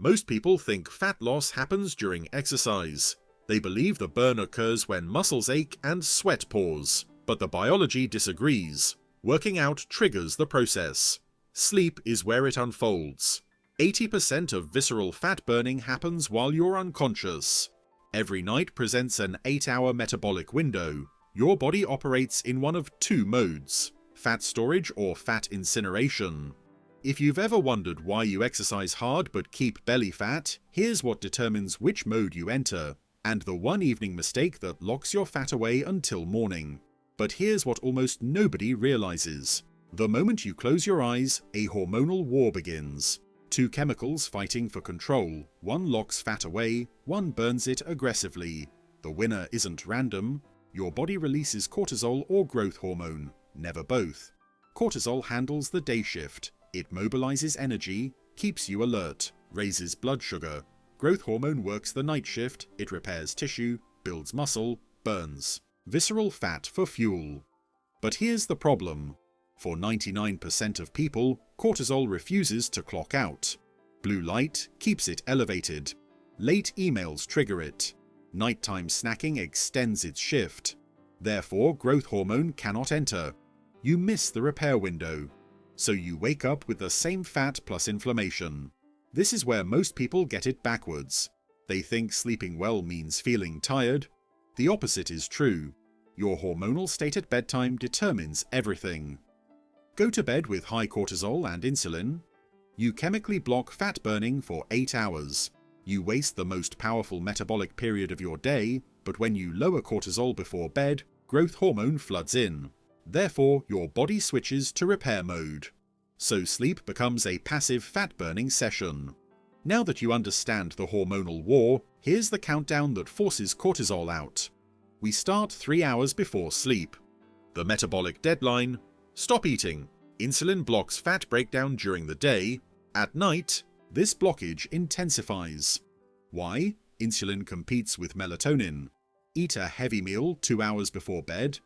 Most people think fat loss happens during exercise. They believe the burn occurs when muscles ache and sweat pours, but the biology disagrees. Working out triggers the process. Sleep is where it unfolds. 80% of visceral fat burning happens while you're unconscious. Every night presents an 8-hour metabolic window. Your body operates in one of two modes: fat storage or fat incineration. If you've ever wondered why you exercise hard but keep belly fat, here's what determines which mode you enter, and the one evening mistake that locks your fat away until morning. But here's what almost nobody realizes. The moment you close your eyes, a hormonal war begins. Two chemicals fighting for control. One locks fat away, one burns it aggressively. The winner isn't random. Your body releases cortisol or growth hormone, never both. Cortisol handles the day shift. It mobilizes energy, keeps you alert, raises blood sugar. Growth hormone works the night shift. It repairs tissue, builds muscle, burns. Visceral fat for fuel. But here's the problem. For 99% of people, cortisol refuses to clock out. Blue light keeps it elevated. Late emails trigger it. Nighttime snacking extends its shift. Therefore, growth hormone cannot enter. You miss the repair window. So you wake up with the same fat plus inflammation. This is where most people get it backwards. They think sleeping well means feeling tired. The opposite is true. Your hormonal state at bedtime determines everything. Go to bed with high cortisol and insulin. You chemically block fat burning for 8 hours. You waste the most powerful metabolic period of your day, but when you lower cortisol before bed, growth hormone floods in. Therefore, your body switches to repair mode. So sleep becomes a passive fat-burning session. Now that you understand the hormonal war, here's the countdown that forces cortisol out. We start 3 hours before sleep. The metabolic deadline: stop eating. Insulin blocks fat breakdown during the day. At night, this blockage intensifies. Why? Insulin competes with melatonin. Eat a heavy meal 2 hours before bed.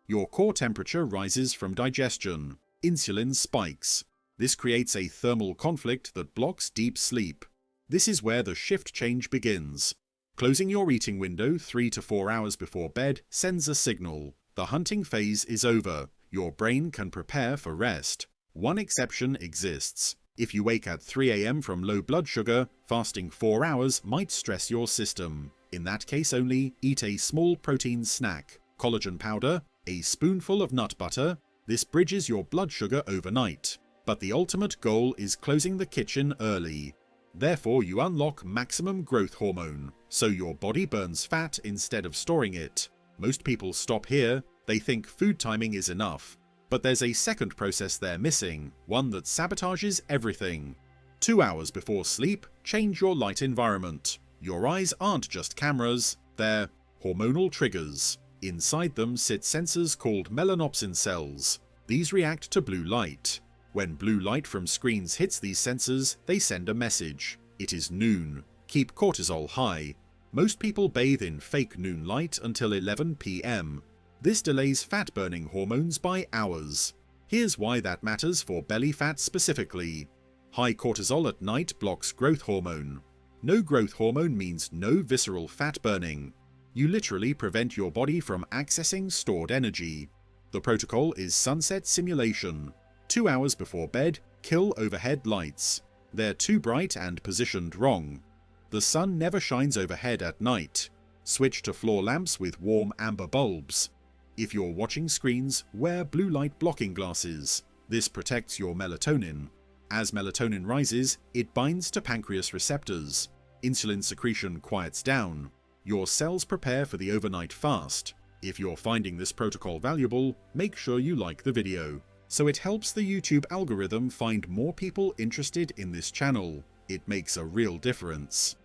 Your core temperature rises from digestion. Insulin spikes. This creates a thermal conflict that blocks deep sleep. This is where the shift change begins. Closing your eating window 3 to 4 hours before bed sends a signal. The hunting phase is over. Your brain can prepare for rest. One exception exists. If you wake at 3 a.m. from low blood sugar, fasting 4 hours might stress your system. In that case only, eat a small protein snack, collagen powder, a spoonful of nut butter. This bridges your blood sugar overnight. But the ultimate goal is closing the kitchen early. Therefore, you unlock maximum growth hormone, so your body burns fat instead of storing it. Most people stop here. They think food timing is enough. But there's a second process they're missing, one that sabotages everything. 2 hours before sleep, change your light environment. Your eyes aren't just cameras, they're hormonal triggers. Inside them sit sensors called melanopsin cells. These react to blue light. When blue light from screens hits these sensors, they send a message. It is noon. Keep cortisol high. Most people bathe in fake noon light until 11 p.m. This delays fat-burning hormones by hours. Here's why that matters for belly fat specifically. High cortisol at night blocks growth hormone. No growth hormone means no visceral fat burning. You literally prevent your body from accessing stored energy. The protocol is sunset simulation. 2 hours before bed, kill overhead lights. They're too bright and positioned wrong. The sun never shines overhead at night. Switch to floor lamps with warm amber bulbs. If you're watching screens, wear blue light blocking glasses. This protects your melatonin. As melatonin rises, it binds to pancreas receptors. Insulin secretion quiets down. Your cells prepare for the overnight fast. If you're finding this protocol valuable, make sure you like the video, so it helps the YouTube algorithm find more people interested in this channel. It makes a real difference.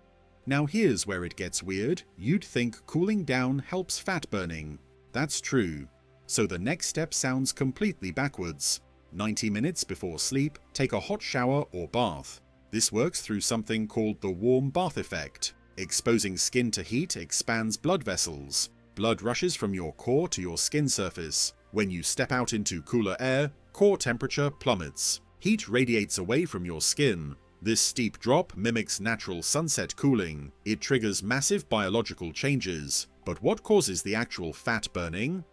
Now here's where it gets weird. You'd think cooling down helps fat burning. That's true. So the next step sounds completely backwards. 90 minutes before sleep, take a hot shower or bath. This works through something called the warm bath effect. Exposing skin to heat expands blood vessels. Blood rushes from your core to your skin surface. When you step out into cooler air, core temperature plummets. Heat radiates away from your skin. This steep drop mimics natural sunset cooling. It triggers massive biological changes. But what causes the actual fat burning?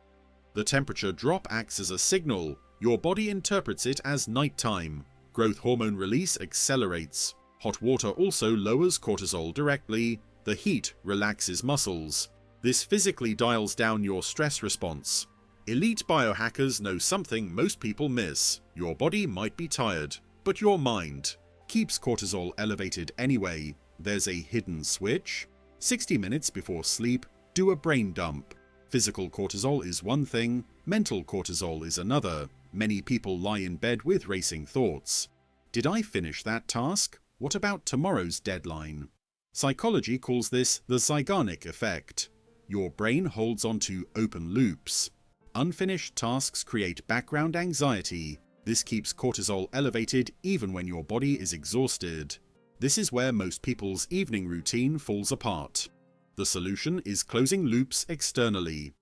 The temperature drop acts as a signal. Your body interprets it as nighttime. Growth hormone release accelerates. Hot water also lowers cortisol directly. The heat relaxes muscles. This physically dials down your stress response. Elite biohackers know something most people miss. Your body might be tired, but your mind keeps cortisol elevated anyway. There's a hidden switch. 60 minutes before sleep, do a brain dump. Physical cortisol is one thing, mental cortisol is another. Many people lie in bed with racing thoughts. Did I finish that task? What about tomorrow's deadline? Psychology calls this the Zeigarnik effect. Your brain holds onto open loops. Unfinished tasks create background anxiety. This keeps cortisol elevated even when your body is exhausted. This is where most people's evening routine falls apart. The solution is closing loops externally.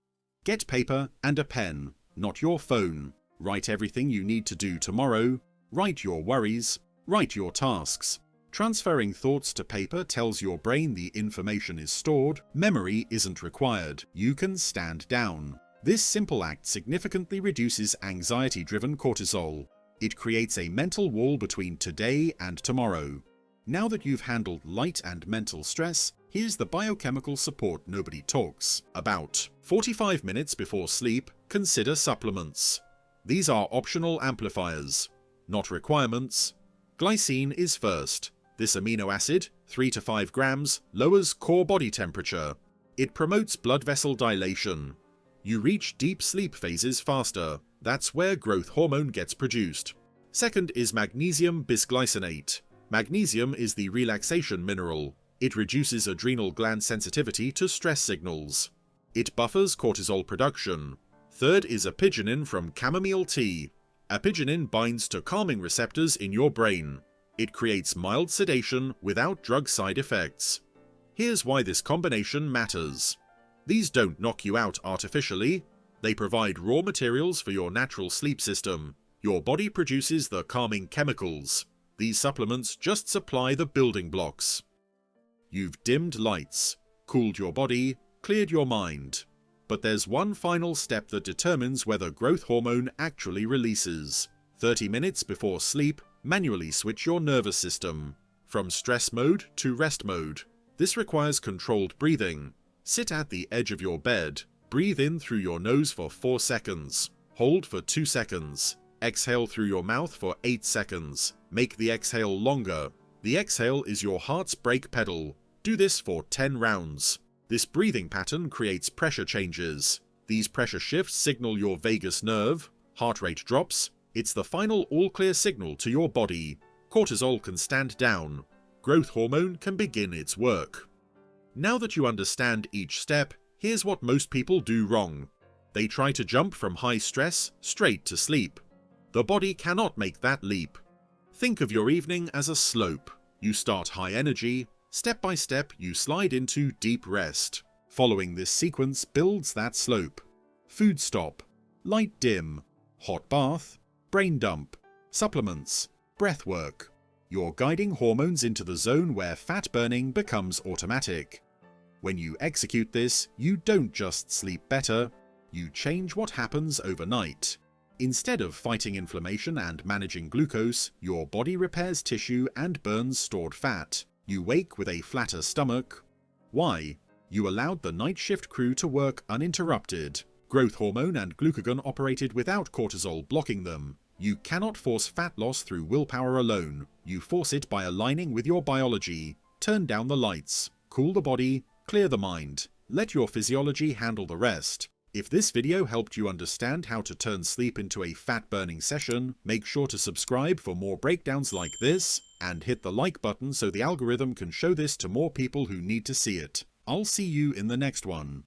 Get paper and a pen, not your phone. Write everything you need to do tomorrow. Write your worries. Write your tasks. Transferring thoughts to paper tells your brain the information is stored. Memory isn't required. You can stand down. This simple act significantly reduces anxiety-driven cortisol. It creates a mental wall between today and tomorrow. Now that you've handled light and mental stress, here's the biochemical support nobody talks about. 45 minutes before sleep, consider supplements. These are optional amplifiers, not requirements. Glycine is first. This amino acid, 3 to 5 grams, lowers core body temperature. It promotes blood vessel dilation. You reach deep sleep phases faster. That's where growth hormone gets produced. Second is magnesium bisglycinate. Magnesium is the relaxation mineral. It reduces adrenal gland sensitivity to stress signals. It buffers cortisol production. Third is apigenin from chamomile tea. Apigenin binds to calming receptors in your brain. It creates mild sedation without drug side effects. Here's why this combination matters. These don't knock you out artificially. They provide raw materials for your natural sleep system. Your body produces the calming chemicals. These supplements just supply the building blocks. You've dimmed lights, cooled your body, cleared your mind. But there's one final step that determines whether growth hormone actually releases. 30 minutes before sleep, manually switch your nervous system from stress mode to rest mode. This requires controlled breathing. Sit at the edge of your bed. Breathe in through your nose for 4 seconds. Hold for 2 seconds. Exhale through your mouth for 8 seconds. Make the exhale longer. The exhale is your heart's brake pedal. Do this for 10 rounds. This breathing pattern creates pressure changes. These pressure shifts signal your vagus nerve. Heart rate drops. It's the final all-clear signal to your body. Cortisol can stand down. Growth hormone can begin its work. Now that you understand each step, here's what most people do wrong. They try to jump from high stress straight to sleep. The body cannot make that leap. Think of your evening as a slope. You start high energy. Step by step, you slide into deep rest. Following this sequence builds that slope. Food stop, light dim, hot bath, brain dump, supplements, breath work. You're guiding hormones into the zone where fat burning becomes automatic. When you execute this, you don't just sleep better, you change what happens overnight. Instead of fighting inflammation and managing glucose, your body repairs tissue and burns stored fat. You wake with a flatter stomach. Why? You allowed the night shift crew to work uninterrupted. Growth hormone and glucagon operated without cortisol blocking them. You cannot force fat loss through willpower alone. You force it by aligning with your biology. Turn down the lights. Cool the body. Clear the mind. Let your physiology handle the rest. If this video helped you understand how to turn sleep into a fat-burning session, make sure to subscribe for more breakdowns like this, and hit the like button so the algorithm can show this to more people who need to see it. I'll see you in the next one.